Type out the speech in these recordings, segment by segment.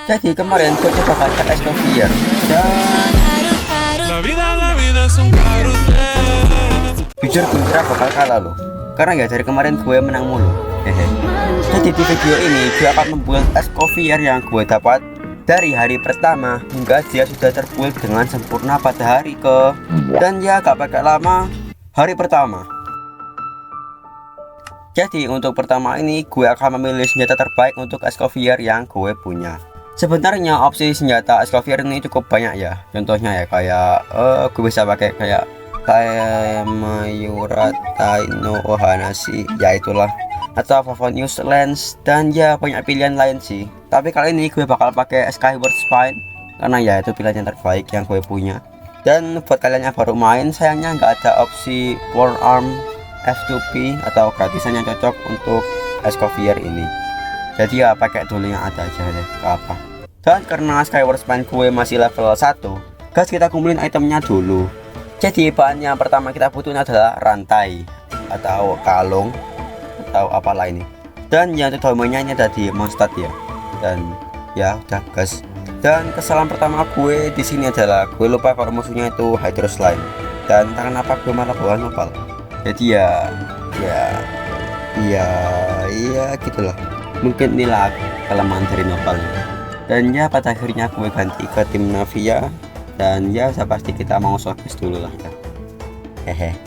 Jadi kemarin gue coba baca Escovier dan La vida es un carrusel. jujur gue kira bakal kalah loh, karena ya dari kemarin gue menang mulu. Hehe. Jadi di video ini gue akan membuat Escovier yang gue dapat dari hari pertama hingga dia sudah terbuild dengan sempurna pada hari ke, dan ya gak pakai lama, hari pertama. Jadi untuk pertama ini gue akan memilih senjata terbaik untuk Escovier yang gue punya. Sebenarnya opsi senjata Escovier ini cukup banyak ya. Contohnya ya kayak gue bisa pakai kayak Mayura Taino Ohanashi, ya itulah, atau Favonius Lens, dan ya banyak pilihan lain sih. Tapi kali ini gue bakal pakai Skyward Spine karena ya itu pilihan yang terbaik yang gue punya. Dan buat kalian yang baru main, sayangnya nggak ada opsi forearm F2P atau gratisan yang cocok untuk Escovier ini. Jadi ya pakai dulu yang ada aja deh, ke apa. Dan karena Skyward Spine gue masih level 1, guys, kita kumpulin itemnya dulu. Jadi bahan yang pertama kita butuhin adalah rantai atau kalung atau apalah ini. Dan yang utamanya ini ada di Mondstadt ya. Dan ya udah guys. Dan kesalahan pertama gue di sini adalah gue lupa kalau musuhnya itu Hydro Slime. Dan entah kenapa gue malah bawa nopal. Jadi ya gitulah. Mungkin inilah kelemahan dari nopalnya. Dan ya pada akhirnya gue ganti ke tim Navia. Dan ya saya pasti kita mau showcase dulu lah ya. Hehe.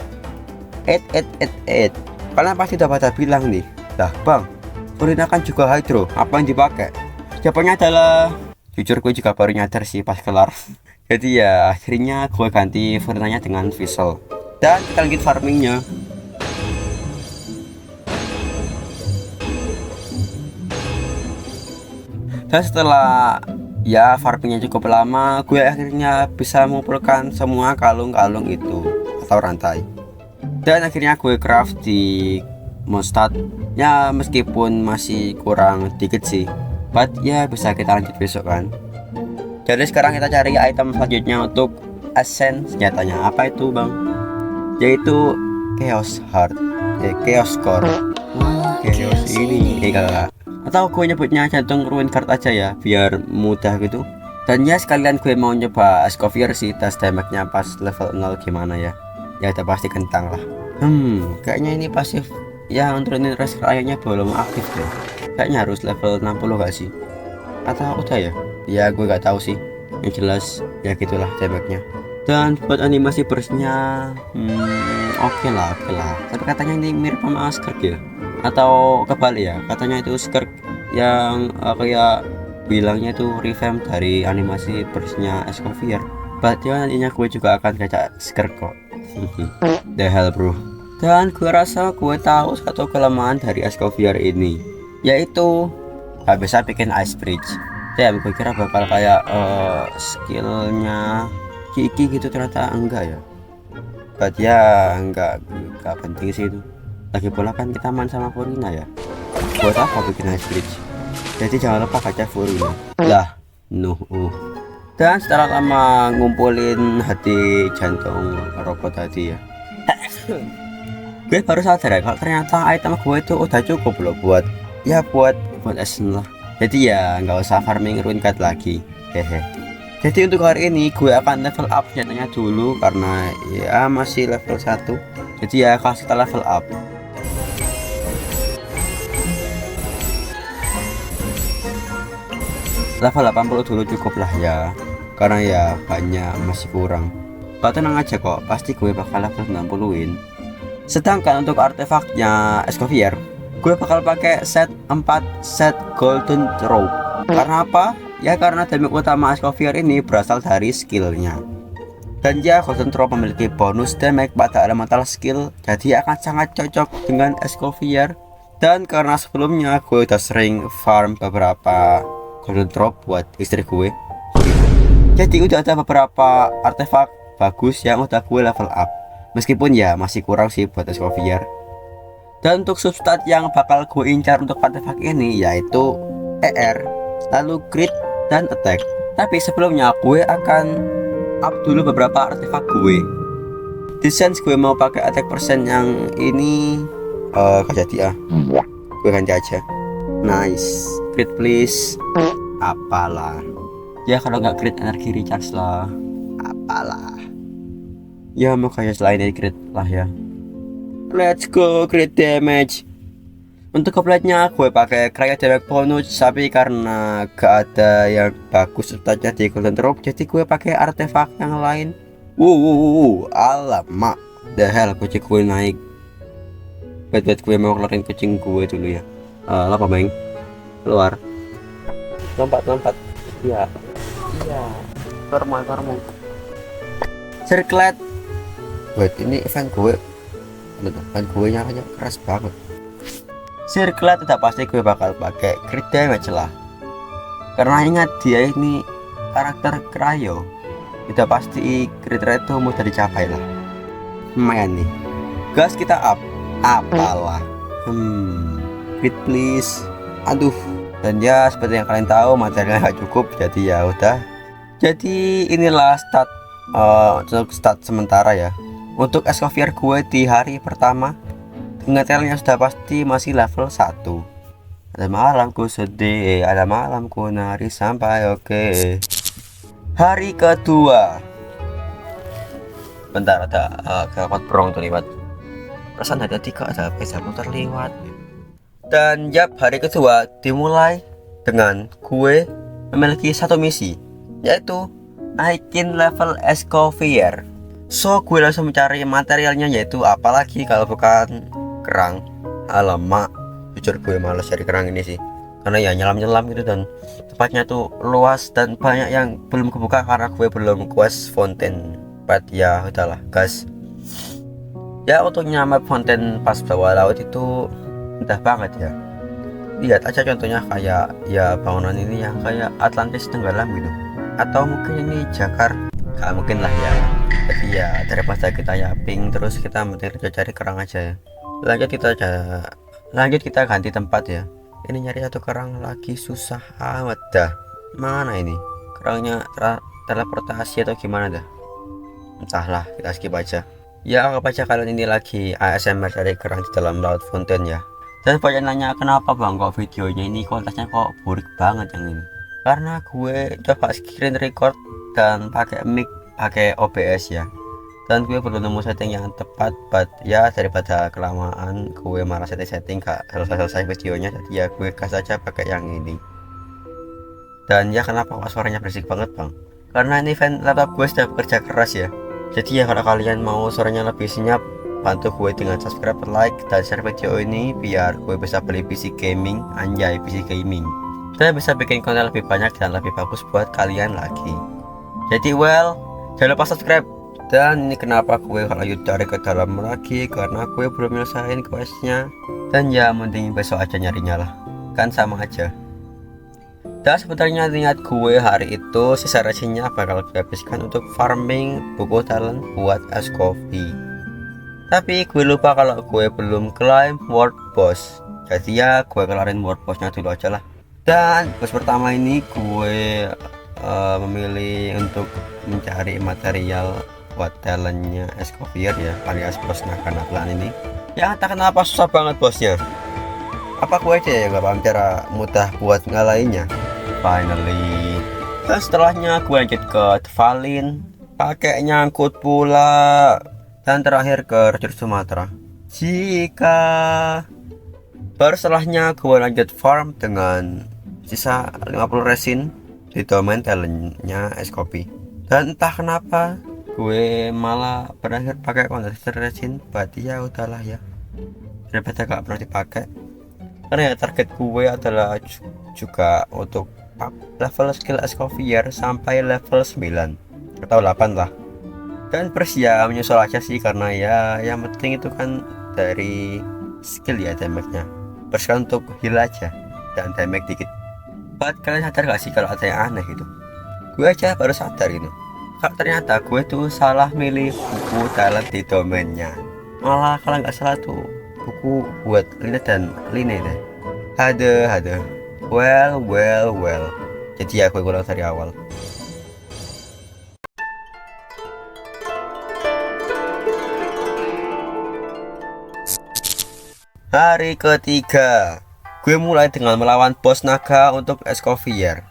Kalian pasti udah pada bilang nih, lah bang, Furina kan juga Hydro, apa yang dipakai? Jawabannya adalah, jujur gue juga baru nyadar sih pas kelar. Jadi ya akhirnya gue ganti Furinanya dengan Visual. Dan kita lanjut farmingnya. Dan setelah ya farmingnya cukup lama, gue akhirnya bisa mengumpulkan semua kalung-kalung itu atau rantai. Dan akhirnya gue craft di Mondstadt. Ya meskipun masih kurang dikit sih, but ya bisa kita lanjut besok kan. Jadi sekarang kita cari item selanjutnya untuk ascent senjatanya. Apa itu bang? Yaitu Chaos Heart, Chaos Core. Chaos ini enggak, atau gue nyebutnya jantung ruin card aja ya biar mudah gitu. Dan ya sekalian gue mau nyoba Escovier sih, tes damage-nya pas level 0 gimana ya. Ya udah pasti kentang lah. Kayaknya ini pasif yang turunin res kayaknya belum aktif deh. Kayaknya harus level 60 gak sih? Atau udah ya? Ya gue gak tahu sih. Yang jelas ya gitulah damage-nya. Dan buat animasi burstnya oke lah. Tapi katanya ini mirip sama Skirk ya, atau kebalik ya, katanya itu Skirk yang kayak bilangnya itu revamp dari animasi burstnya Escovier. But ya nantinya gue juga akan kaca Skirk kok. The hell bro. Dan gue rasa gue tahu satu kelemahan dari Escovier ini, yaitu gak bisa bikin ice bridge. Gue kira bakal kayak skillnya Kiki gitu, ternyata enggak ya. But ya enggak penting sih itu. Lagi pula kan kita main sama Furina ya. Buat apa bikin ice bridge? Jadi jangan lupa kaca Furina lah. Dan setelah lama ngumpulin hati jantung robot tadi ya, gue baru sadar ya kalau ternyata item gue itu udah cukup loh buat Ascent lah. Jadi ya nggak usah farming ruin card lagi. Hehe. Jadi untuk hari ini gue akan level up senjatanya dulu karena ya masih level 1. Jadi ya kalau kita level up, level 80 dulu cukup lah ya, karena ya banyak masih kurang. Kau tenang aja kok, pasti gue bakal level 90-in. Sedangkan untuk artefaknya Escovier, gue bakal pakai set 4 set golden rope. Karena apa? Ya karena damage utama Escovier ini berasal dari skillnya. Dan ya golden rope memiliki bonus damage pada elemental skill, jadi akan sangat cocok dengan Escovier. Dan karena sebelumnya gue udah sering farm beberapa golden drop buat istri gue, jadi udah ada beberapa artefak bagus yang udah gue level up. Meskipun ya masih kurang sih buat Escovier. Dan untuk substat yang bakal gue incar untuk artefak ini yaitu ER, lalu crit dan attack. Tapi sebelumnya gue akan up dulu beberapa artefak gue. Di sense gue mau pakai attack persen yang ini jadi gue ganti aja. Nice, crit please. apalah. Ya kalau nggak crit energi recharge lah, apalah. Ya makanya selain dari crit lah ya. Let's go crit damage. Untuk kopletnya gue pakai Cryo Damage bonus, tapi karena gak ada yang bagus statnya di Golden Rock, jadi gue pakai artefak yang lain. Alamak, the hell, kucing gue naik. Wait, gue mau keluarin kucing gue dulu ya. Apa bang? Keluar. Lompat. Iya. Normal. Circlet. Wait, ini event gue. Event gue nyaranya keras banget. Circlet tidak pasti gue bakal pakai crit damage lah, karena ingat dia ini karakter cryo, tidak pasti crit rate itu mudah dicapai lah. Lumayan nih, gas kita up, apalah. Crit please. Aduh. Dan ya seperti yang kalian tahu materialnya gak cukup, jadi ya udah. Jadi inilah untuk stat sementara ya. Untuk Escoffier gue di hari pertama, materialnya sudah pasti masih level 1. Ada malamku sedih, ada malamku nari sampai oke. Hari kedua. Bentar, ada kelewat brong tuh lewat. Perasaan ada 3 ada pesa motor lewat. Dan yap, hari kedua dimulai dengan gue memiliki satu misi, yaitu naikin level Escoffier. So gue langsung mencari materialnya, yaitu apalagi kalau bukan kerang. Alamak, jujur gue males cari kerang ini sih, karena ya nyelam gitu, dan tempatnya tuh luas dan banyak yang belum kebuka karena gue belum quest fountain. But ya udahlah guys. Ya untuk nyampe fountain pas bawah laut itu mudah banget ya. Lihat aja contohnya kayak ya bangunan ini yang kayak Atlantis tenggelam gitu, atau mungkin ini Jakarta. Gak mungkin lah ya. Jadi ya daripada kita yaping terus, kita mending cari kerang aja ya. Lanjut kita ganti tempat ya. Ini nyari satu kerang lagi susah amat dah. Mana ini kerangnya? Teleportasi atau gimana dah? Entahlah, kita skip aja. Ya anggap aja kalian ini lagi ASMR cari kerang di dalam laut fountain ya. Dan banyak nanya kenapa bang kok videonya ini kualitasnya kok burik banget yang ini. Karena gue coba screen record dan pakai mic, pakai OBS ya. Dan gue belum nemu setting yang tepat, but ya daripada kelamaan gue malah setting gak selesai videonya, jadi ya gue gas aja pakai yang ini. Dan ya kenapa kok suaranya berisik banget bang? Karena ini laptop gue sudah bekerja keras ya. Jadi ya kalau kalian mau suaranya lebih senyap, bantu gue dengan subscribe, like, dan share video ini biar gue bisa beli PC gaming, anjay PC gaming. Dan bisa bikin konten lebih banyak dan lebih bagus buat kalian lagi. Jadi jangan lupa subscribe. Dan ini kenapa gue lanjut cari ke dalam lagi, karena gue belum nyelesain questnya. Dan ya mending besok aja nyarinya lah, kan sama aja. Dan sebenarnya niat gue hari itu sisa resinnya bakal dihabiskan untuk farming buku talent buat Escoffier. Tapi gue lupa kalau gue belum climb world boss, jadi ya gue kelarin world bossnya dulu aja lah. Dan boss pertama ini gue memilih untuk mencari material buat talentnya Escoffier ya, alias bos naga-nagaan ini. Ya entah kenapa susah banget bosnya. Apa gue aja ya gak paham cara mudah buat ngalahinnya. Finally. Dan setelahnya gue lanjut ke Tvalin, pakai nyangkut pula. Dan terakhir ke Raja Sumatera. Jika baru setelahnya gue lanjut farm dengan sisa 50 resin di domain talentnya Escoffier. Dan entah kenapa gue malah berakhir pakai konverter resin, berarti ya udahlah ya, daripada gak pernah dipakai. Karena ya target gue adalah juga untuk level skill Escoffier sampai level 9 atau 8 lah. Dan ya menyusul aja sih, karena ya yang penting itu kan dari skill ya damage-nya. Kan untuk heal aja dan damage dikit. Buat kalian sadar gak sih kalau ada yang aneh gitu? Gue aja baru sadar gitu. Kak, ternyata gue tuh salah milih buku talent di domainnya. Malah kalau nggak salah tuh buku buat Lina dan Line deh. Ada. Well. Jadi ya gue ulang dari awal. Hari ketiga, gue mulai dengan melawan bos naga untuk Escoffier.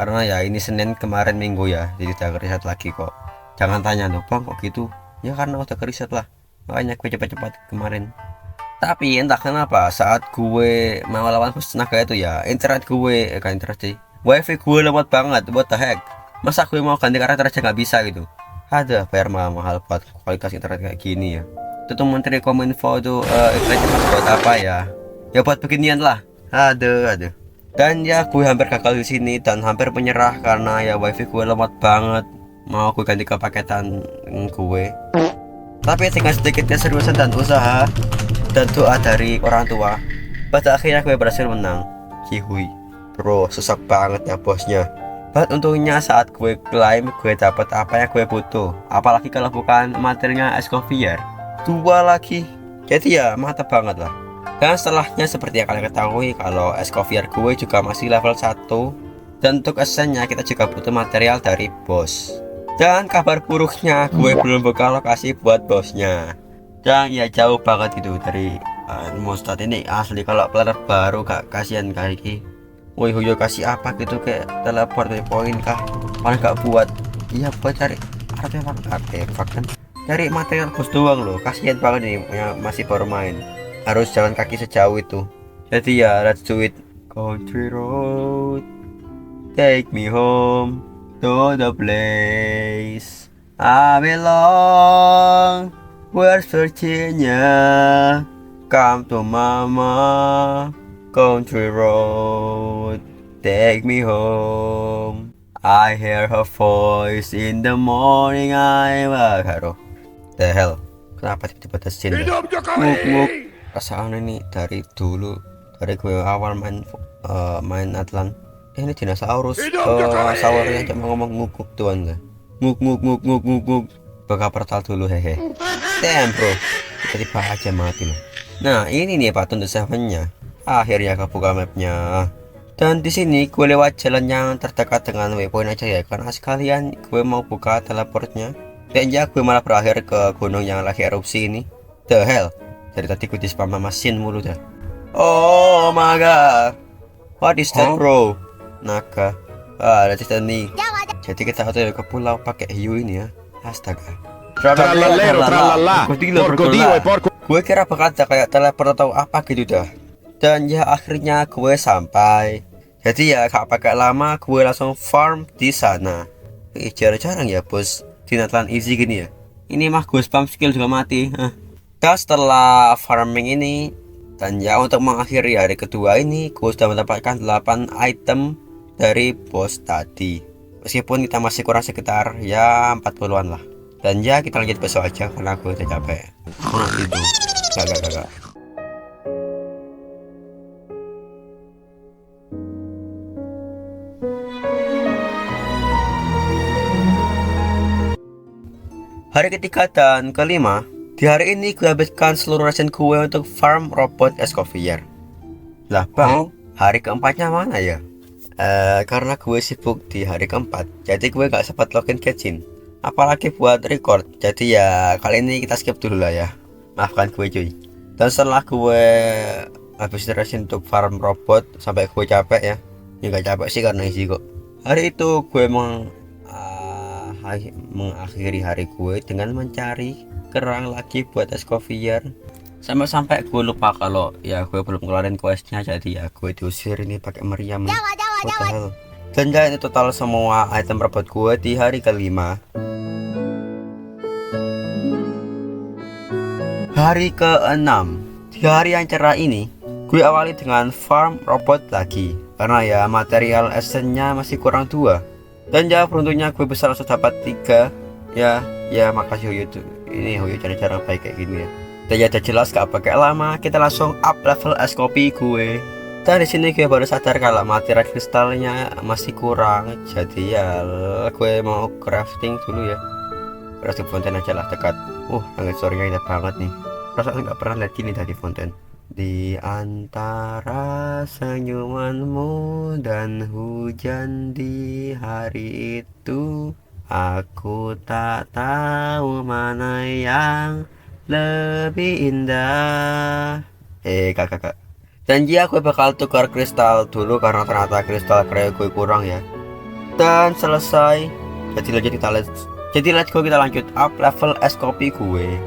karena ya ini Senin kemarin Minggu ya, jadi udah riset lagi kok. Jangan tanya loh bang kok gitu, ya karena udah riset lah, makanya gue cepat-cepat kemarin. Tapi entah kenapa saat gue mau lawan Bos Tenaga itu ya, internet gue kan internet sih, wifi gue lemot banget, what the heck. Masa gue mau ganti karakter aja nggak bisa gitu. Ada bayar mahal-mahal buat kualitas internet kayak gini ya. Itu tuh Menteri Kominfo tuh internetnya buat apa ya? Ya buat beginian lah. Aduh. Dan ya gue hampir gagal di sini dan hampir menyerah karena ya wifi gue lemot banget. Mau gue ganti ke paketan gue. Tapi dengan sedikit keseriusan dan usaha dan doa dari orang tua, pada akhirnya gue berhasil menang. Hihui, bro, susah banget ya bosnya. But untungnya saat gue klaim gue dapat apa yang gue butuh. Apalagi kalau bukan materinya Escovier 2 lagi. Jadi ya mantap banget lah. Dan setelahnya seperti yang kalian ketahui kalau Escovier gue juga masih level 1. Dan untuk esennya kita juga butuh material dari bos. Dan kabar buruknya gue belum buka lokasi buat bosnya. Dan ya jauh banget itu dari Mondstadt ini asli. Kalau planet baru gak kasihan kali ini. Woi Huyo kasih apa gitu kayak teleport poin kah? Malah gak buat. Iya buat cari artefak kan. Cari material bos doang loh. Kasihan banget nih yang masih baru main. Harus jalan kaki sejauh itu. Jadi ya let's do it. Country road, take me home to the place I belong. Where's Virginia? Come to mama. Country road, take me home. I hear her voice in the morning. Haro. The hell? Kenapa tiba-tiba ada scene? Muk. Perasaan ini dari dulu, dari gue awal main Atlan. Ini dinosaurus. Saurnya cuma ngomong ngukuk tuan lah. Nguk. Buka portal dulu hehe. Damn bro, tiba-tiba aja mati loh. Nah ini nih Pak Tunda 7-nya. Akhirnya kebuka mapnya. Dan di sini gue lewat jalan yang terdekat dengan waypoint aja ya, karena sekalian gue mau buka teleportnya. Dan ya gue malah berakhir ke gunung yang lagi erupsi ini. The hell, dari tadi gue di spam mesin mulu dah. Oh my god, what is that bro? Naga. Ada nih. Jadi kita harus ke pulau pakai hiu ini ya. Astaga. Tralala. Gue kira bakal ada kayak teleport atau apa gitu dah. Dan ya akhirnya gue sampai. Jadi ya gak pakai lama gue langsung farm di sana. Jarang-jarang ya bos di Natlan easy gini ya. Ini mah gue spam skill juga mati. Dan setelah farming ini, dan ya untuk mengakhiri hari kedua ini, gue sudah mendapatkan 8 item dari bos tadi. Meskipun kita masih kurang sekitar ya 40-an lah. Dan ya kita lanjut besok aja karena gue udah capek. Aku nanti tidur. Gak. Hari ketiga dan kelima, di hari ini gue habiskan seluruh ration gue untuk farm robot Escovier. Lah bang, hari keempatnya mana ya? Karena gue sibuk di hari keempat, jadi gue gak sempat login Genshin. Apalagi buat record, jadi ya kali ini kita skip dulu lah ya. Maafkan gue cuy. Dan setelah gue habis ration untuk farm robot sampai gue capek ya. Ya gak capek sih karena isi kok. Hari itu gue mengakhiri hari gue dengan mencari kerang lagi buat Escovier. Sampai gue lupa kalau ya gue belum keluarin questnya, jadi ya gue diusir ini pakai meriam. Dan jadi total semua item robot gue di hari kelima. Hari keenam, di hari yang cerah ini gue awali dengan farm robot lagi karena ya material esennya masih kurang 2. Dan ya beruntungnya gue bisa langsung dapat 3. Ya makasih Huyo tuh. Ini Huyo cara-cara baik kayak gini ya. Dan ya udah jelas gak pakai lama, kita langsung up level Escovi gue. Dan di sini gue baru sadar kalau material kristalnya masih kurang. Jadi ya gue mau crafting dulu ya. Crafting fonten aja lah dekat. Langit sorenya indah banget nih. Perasaan gak pernah lihat gini tadi fonten. Di antara senyumanmu dan hujan di hari itu, aku tak tahu mana yang lebih indah. Kakak. Dan ya gue bakal tukar kristal dulu karena ternyata kristal kreo gue kurang ya. Dan selesai. Jadi let's go kita lanjut up level es kopi gue.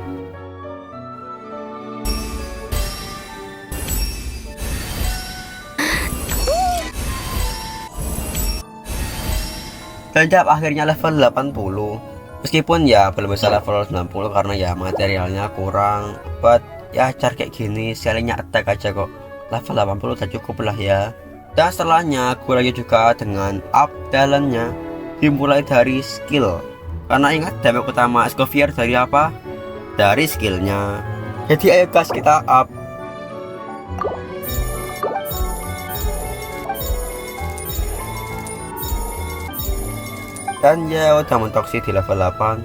Dan akhirnya level 80. Meskipun ya belum bisa level 90 karena ya materialnya kurang, but ya cara kayak gini sekalinya attack aja kok. Level 80 udah cukup lah ya. Dan setelahnya gue lagi juga dengan up talentnya, dimulai dari skill. Karena ingat damage utama Escoffier dari apa? Dari skillnya. Jadi ayo guys kita up. Dan ya udah mentok sih di level 8,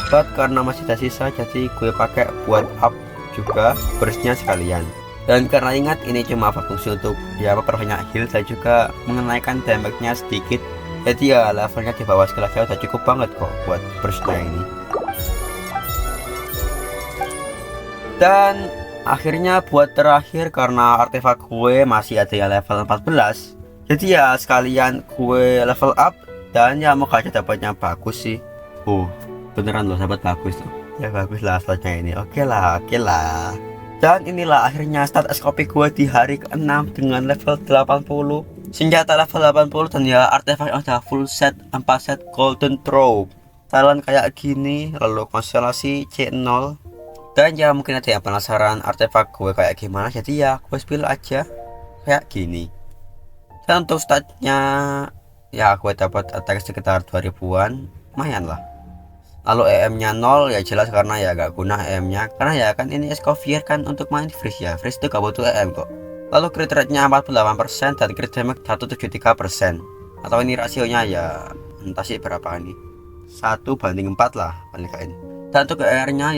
but karena masih ada sisa jadi gue pakai buat up juga burstnya sekalian. Dan karena ingat ini cuma berfungsi untuk ya memperbanyak heal dan juga mengenaikan damage-nya sedikit, jadi ya levelnya di bawah skill aja udah cukup banget kok buat burstnya ini. Dan akhirnya buat terakhir, karena artefak gue masih ada yang level 14, jadi ya sekalian gue level up. Dan ya mau aja dapatnya bagus sih. Beneran loh dapat bagus tuh. Ya bagus lah statnya ini. Oke lah. Dan inilah akhirnya stat es kopi gue di hari ke-6 dengan level 80. Senjata level 80 dan ya artefak yang udah full set, 4 set golden throw. Talent kayak gini, lalu konstelasi C0. Dan ya mungkin ada yang penasaran artefak gue kayak gimana, jadi ya gue spill aja kayak gini. Dan untuk statnya ya gue dapat attack sekitar 2000-an, lumayan lah. Lalu EM nya 0 ya jelas karena ya gak guna EM nya, karena ya kan ini Escoffier kan untuk main freeze ya, freeze itu gak butuh EM kok. Lalu crit rate nya 48% dan crit damage 173%, atau ini rasionya ya entah sih berapa ini, 1/4 lah paling kayak ini. Dan untuk ER nya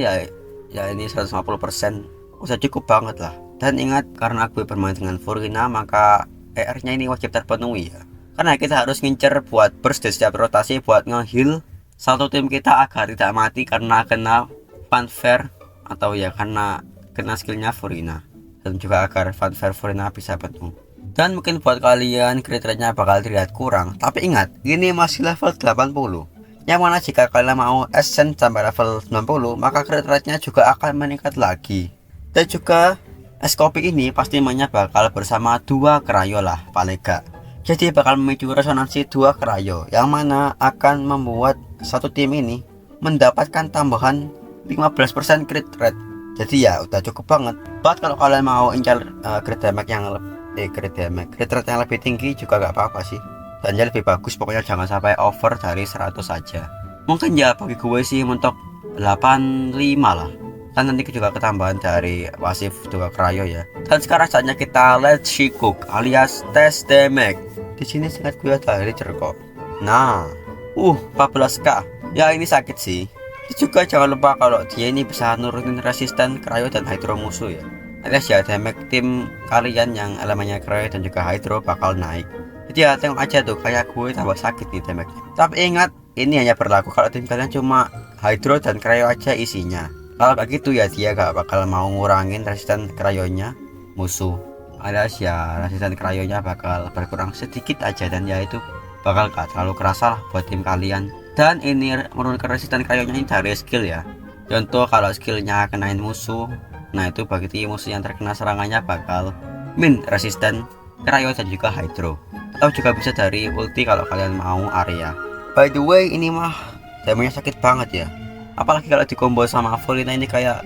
ya ini 150%, udah cukup banget lah. Dan ingat karena gue bermain dengan Furina maka ER nya ini wajib terpenuhi ya, karena kita harus ngincer buat burst di setiap rotasi buat nge-heal satu tim kita agar tidak mati karena kena fanfare atau ya karena kena skillnya Furina, dan juga agar fanfare Furina bisa penuh. Dan mungkin buat kalian crit rate-nya bakal terlihat kurang, tapi ingat ini masih level 80, yang mana jika kalian mau ascend sampai level 90 maka crit rate-nya juga akan meningkat lagi. Dan juga es kopi ini pastinya bakal bersama 2 krayo lah paling gak. Jadi bakal memicu resonansi 2 krayo, yang mana akan membuat satu tim ini mendapatkan tambahan 15% crit rate. Jadi ya udah cukup banget. But kalau kalian mau incar crit rate yang lebih tinggi juga gak apa-apa sih. Dan ya lebih bagus, pokoknya jangan sampai over dari 100 saja. Mungkin ya bagi gue sih mentok 85 lah. Dan nanti juga ketambahan dari pasif 2 krayo ya. Dan sekarang saatnya kita let's cook alias test damage. Di sini singkat gue ada Richer kok. Nah, 14k. Ya ini sakit sih. Dan juga jangan lupa kalau dia ini bisa nurunin resisten krayo dan hydro musuh ya. Alias ya damage tim kalian yang elemennya krayo dan juga hydro bakal naik. Jadi ya tengok aja tuh, kayak gue tambah sakit nih damage. Tapi ingat ini hanya berlaku kalau tim kalian cuma hydro dan krayo aja isinya. Kalau kayak gitu ya dia gak bakal mau ngurangin resisten krayonya musuh, alias ya resisten krayonya bakal berkurang sedikit aja, dan ya itu bakal gak terlalu kerasa lah buat tim kalian. Dan ini menurunkan resisten krayonya ini dari skill ya. Contoh kalau skillnya kenain musuh, nah itu bagi musuh yang terkena serangannya bakal min resisten krayo dan juga hydro, atau juga bisa dari ulti kalau kalian mau area. By the way ini mah damage sakit banget ya, apalagi kalau dikombo sama Furina ini kayak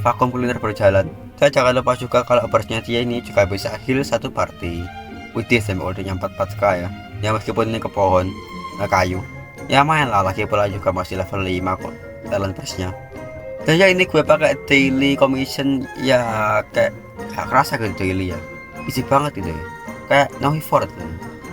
vakum kuliner berjalan. Dan jangan lupa juga kalau burstnya dia ini juga bisa heal satu party. Widih sampai ordernya 44k ya. Ya meskipun ini ke pohon kayu, ya main lah, lagi pula juga masih level 5 kok talent burstnya. Dan ya ini gue pakai daily commission ya, kayak gak kerasa gitu daily ya, easy banget gitu ya, kayak no effort.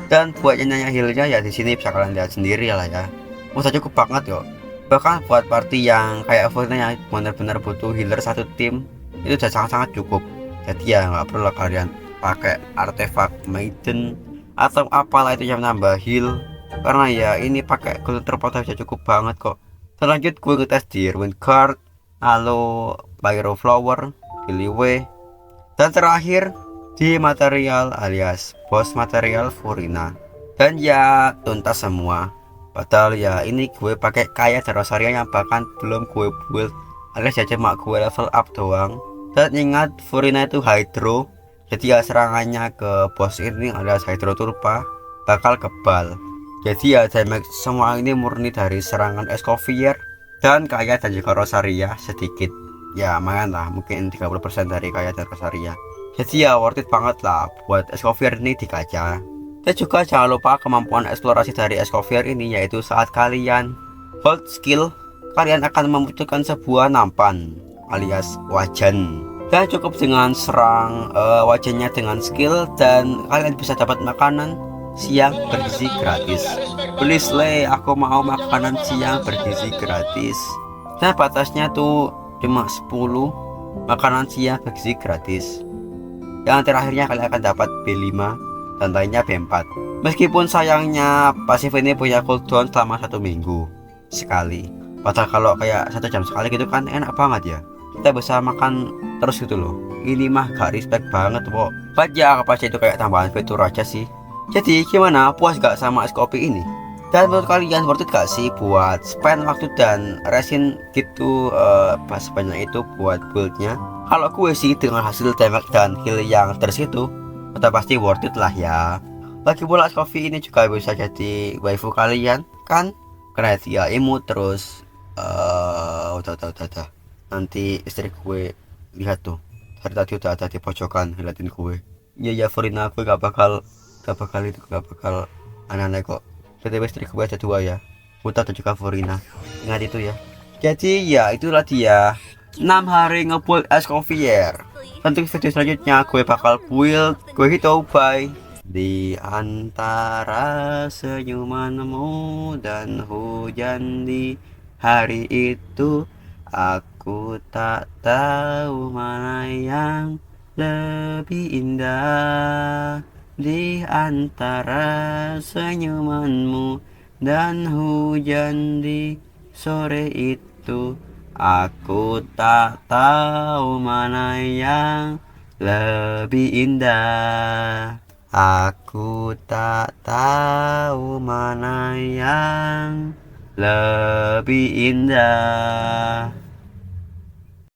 Dan buat yang nanya healnya ya di sini bisa kalian lihat sendiri lah ya, udah cukup banget yo. Bahkan buat party yang kayak Furina yang benar-benar butuh healer satu tim itu sudah sangat-sangat cukup. Jadi ya nggak perlu kalian pakai artefak maiden atau apalah itu yang nambah heal, karena ya ini pakai golden terpotong sudah cukup banget kok. Selanjut gue ngetes di Ruin Guard, lalu Pyro Flower, Giliwe, dan terakhir di material alias boss material Furina. Dan ya tuntas semua. Padahal ya ini gue pakai Kaya dan Rosaria yang bahkan belum gue build, alias ya cuma gue level up doang. Dan ingat Furina itu Hydro, jadi ya serangannya ke bos ini alias Hydro Turpa bakal kebal. Jadi ya damage semua ini murni dari serangan Escovir dan Kaya dan juga Rosaria sedikit. Ya lumayan lah, mungkin 30% dari Kaya dan Rosaria. Jadi ya worth it banget lah buat Escovir ini dikaca. Dan juga jangan lupa kemampuan eksplorasi dari Escovir ini, yaitu saat kalian hold skill, kalian akan membutuhkan sebuah nampan alias wajan. Dan cukup dengan serang wajannya dengan skill dan kalian bisa dapat makanan siang bergizi gratis. Please le, aku mau makanan siang bergizi gratis. Dan batasnya tuh cuma 10 makanan siang bergizi gratis. Yang terakhirnya kalian akan dapat B5 dan lainnya B4. Meskipun sayangnya pasif ini punya cooldown selama 1 minggu sekali. Padahal kalau kayak 1 jam sekali gitu kan enak banget ya. Kita bisa makan terus gitu loh. Ini mah gak respect banget kok. Baca apa sih itu kayak tambahan fitur aja sih. Jadi gimana, puas gak sama SKP ini? Dan menurut kalian worth it gak sih buat spend waktu dan resin gitu pas sebanyak itu buat buildnya? Kalau gue sih dengan hasil damage dan heal yang tersitu udah pasti worth it lah ya. Lagi pula Coffee ini juga bisa jadi waifu kalian kan, karena dia imut terus. Udah. Nanti istri gue lihat tuh, dari tadi udah ada di pojokan ngeliatin gue. Ya Furina, gue gak bakal aneh-aneh kok. BTW istri gue ada 2 ya, Buta dan juga Furina, ingat itu ya. Jadi ya itulah dia 6 hari ngebuild Escovir. Untuk video selanjutnya gue bakal build gue hitung by di antara senyumanmu dan hujan di hari itu, aku tak tahu mana yang lebih indah. Di antara senyumanmu dan hujan di sore itu, aku tak tahu mana yang lebih indah. Aku tak tahu mana yang lebih indah.